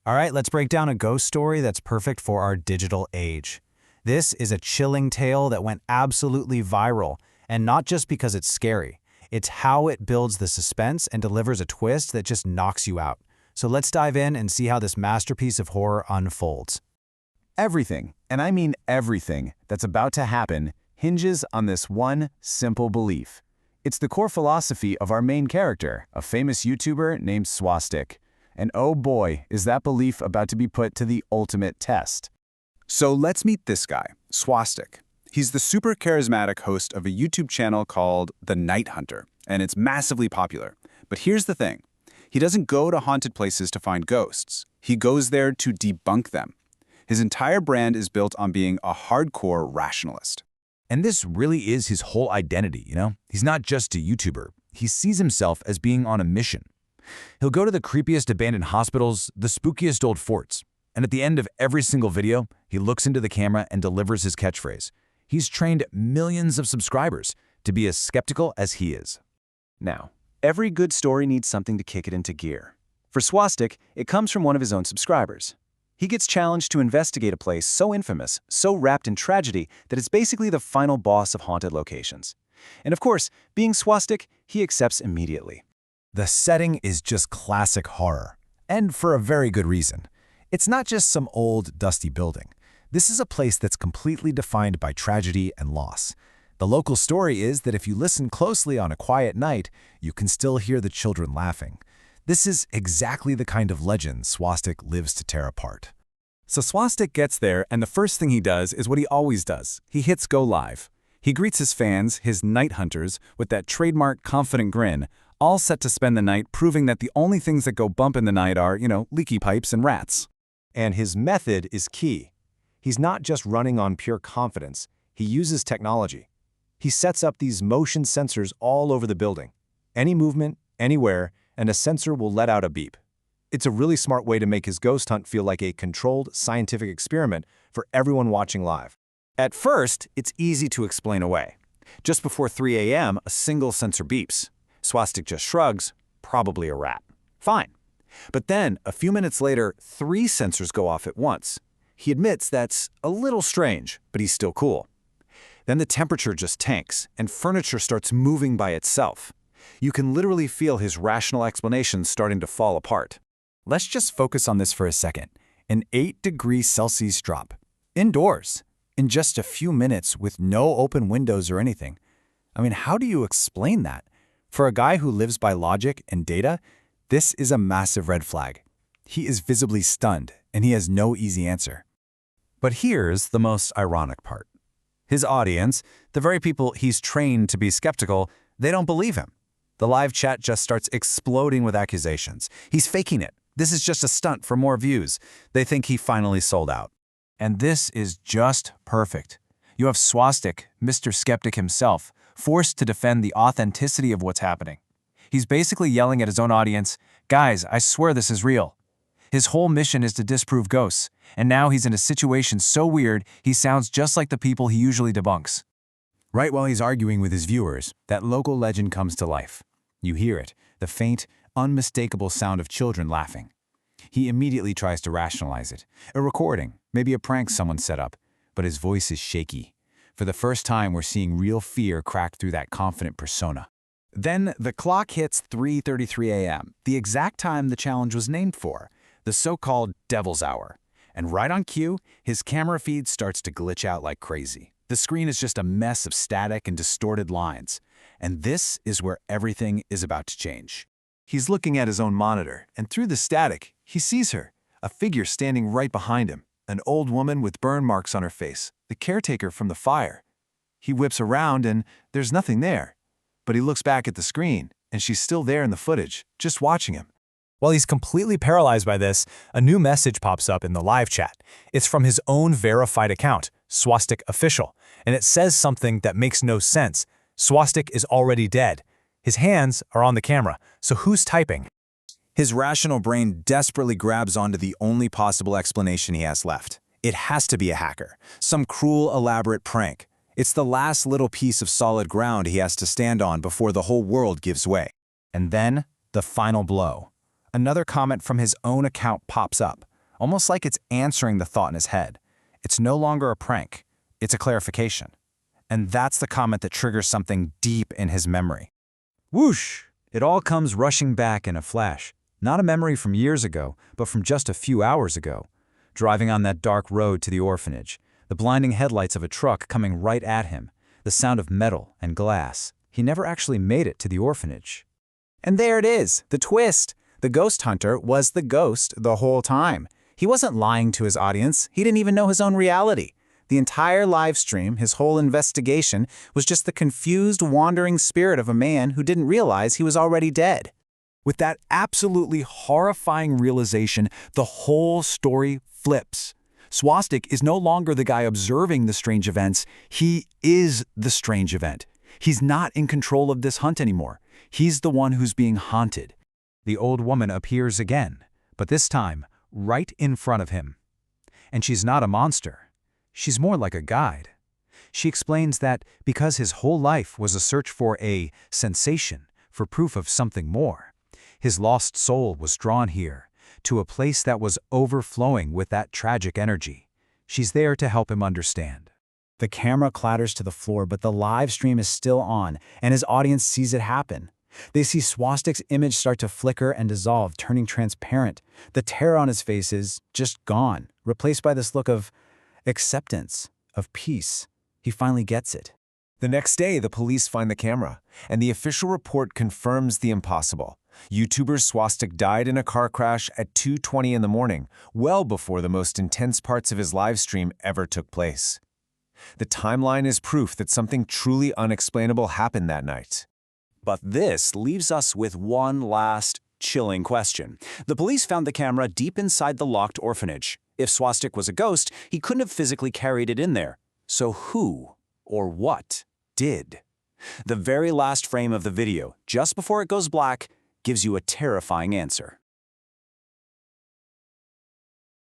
All right, let's break down a ghost story that's perfect for our digital age. This is a chilling tale that went absolutely viral, and not just because it's scary. It's how it builds the suspense and delivers a twist that just knocks you out. So let's dive in and see how this masterpiece of horror unfolds. Everything, and I mean everything, that's about to happen hinges on this one simple belief. It's the core philosophy of our main character, a famous YouTuber named Swastik. And oh boy, is that belief about to be put to the ultimate test. So let's meet this guy, Swastik. He's the super charismatic host of a YouTube channel called The Night Hunter, and it's massively popular. But here's the thing. He doesn't go to haunted places to find ghosts. He goes there to debunk them. His entire brand is built on being a hardcore rationalist. And this really is his whole identity, you know? He's not just a YouTuber. He sees himself as being on a mission. He'll go to the creepiest abandoned hospitals, the spookiest old forts. And at the end of every single video, he looks into the camera and delivers his catchphrase. He's trained millions of subscribers to be as skeptical as he is. Now, every good story needs something to kick it into gear. For Swastik, it comes from one of his own subscribers. He gets challenged to investigate a place so infamous, so wrapped in tragedy, that it's basically the final boss of haunted locations. And of course, being Swastik, he accepts immediately. The setting is just classic horror, and for a very good reason. It's not just some old, dusty building. This is a place that's completely defined by tragedy and loss. The local story is that if you listen closely on a quiet night, you can still hear the children laughing. This is exactly the kind of legend Swastik lives to tear apart. So Swastik gets there, and the first thing he does is what he always does. He hits go live. He greets his fans, his night hunters, with that trademark confident grin, all set to spend the night proving that the only things that go bump in the night are, leaky pipes and rats. And his method is key. He's not just running on pure confidence. He uses technology. He sets up these motion sensors all over the building. Any movement, anywhere, and a sensor will let out a beep. It's a really smart way to make his ghost hunt feel like a controlled scientific experiment for everyone watching live. At first, it's easy to explain away. Just before 3 a.m., a single sensor beeps. Swastik just shrugs, probably a rat. Fine. But then, a few minutes later, 3 sensors go off at once. He admits that's a little strange, but he's still cool. Then the temperature just tanks, and furniture starts moving by itself. You can literally feel his rational explanations starting to fall apart. Let's just focus on this for a second. An 8-degree Celsius drop. Indoors. In just a few minutes with no open windows or anything. I mean, how do you explain that? For a guy who lives by logic and data, this is a massive red flag. He is visibly stunned, and he has no easy answer. But here's the most ironic part. His audience, the very people he's trained to be skeptical, they don't believe him. The live chat just starts exploding with accusations. He's faking it. This is just a stunt for more views. They think he finally sold out. And this is just perfect. You have Swastik, Mr. Skeptic himself, forced to defend the authenticity of what's happening. He's basically yelling at his own audience, "Guys, I swear this is real." His whole mission is to disprove ghosts, and now he's in a situation so weird he sounds just like the people he usually debunks. Right while he's arguing with his viewers, that local legend comes to life. You hear it, the faint, unmistakable sound of children laughing. He immediately tries to rationalize it. A recording, maybe a prank someone set up, but his voice is shaky. For the first time, we're seeing real fear crack through that confident persona. Then the clock hits 3:33 a.m., the exact time the challenge was named for, the so-called Devil's Hour. And right on cue, his camera feed starts to glitch out like crazy. The screen is just a mess of static and distorted lines. And this is where everything is about to change. He's looking at his own monitor, and through the static, he sees her, a figure standing right behind him, an old woman with burn marks on her face, the caretaker from the fire. He whips around, and there's nothing there. But he looks back at the screen, and she's still there in the footage, just watching him. While he's completely paralyzed by this, a new message pops up in the live chat. It's from his own verified account, Swastik Official, and it says something that makes no sense. Swastik is already dead. His hands are on the camera, so who's typing? His rational brain desperately grabs onto the only possible explanation he has left. It has to be a hacker, some cruel, elaborate prank. It's the last little piece of solid ground he has to stand on before the whole world gives way. And then, the final blow. Another comment from his own account pops up. almost like it's answering the thought in his head. It's no longer a prank, it's a clarification. And that's the comment that triggers something deep in his memory. Whoosh! It all comes rushing back in a flash. Not a memory from years ago, but from just a few hours ago. Driving on that dark road to the orphanage, the blinding headlights of a truck coming right at him, the sound of metal and glass. He never actually made it to the orphanage. And there it is, the twist. The ghost hunter was the ghost the whole time. He wasn't lying to his audience. He didn't even know his own reality. The entire live stream, his whole investigation, was just the confused, wandering spirit of a man who didn't realize he was already dead. With that absolutely horrifying realization, the whole story flips. Swastik is no longer the guy observing the strange events. He is the strange event. He's not in control of this hunt anymore. He's the one who's being haunted. The old woman appears again, but this time right in front of him. And she's not a monster. She's more like a guide. She explains that because his whole life was a search for a sensation, for proof of something more, his lost soul was drawn here, to a place that was overflowing with that tragic energy. She's there to help him understand. The camera clatters to the floor, but the live stream is still on, and his audience sees it happen. They see Swastik's image start to flicker and dissolve, turning transparent. The terror on his face is just gone, replaced by this look of acceptance, of peace. He finally gets it. The next day, the police find the camera, and the official report confirms the impossible. YouTuber Swastik died in a car crash at 2:20 in the morning, well before the most intense parts of his live stream ever took place. The timeline is proof that something truly unexplainable happened that night. But this leaves us with one last chilling question. The police found the camera deep inside the locked orphanage. If Swastik was a ghost, he couldn't have physically carried it in there. So who or what did? The very last frame of the video, just before it goes black, gives you a terrifying answer.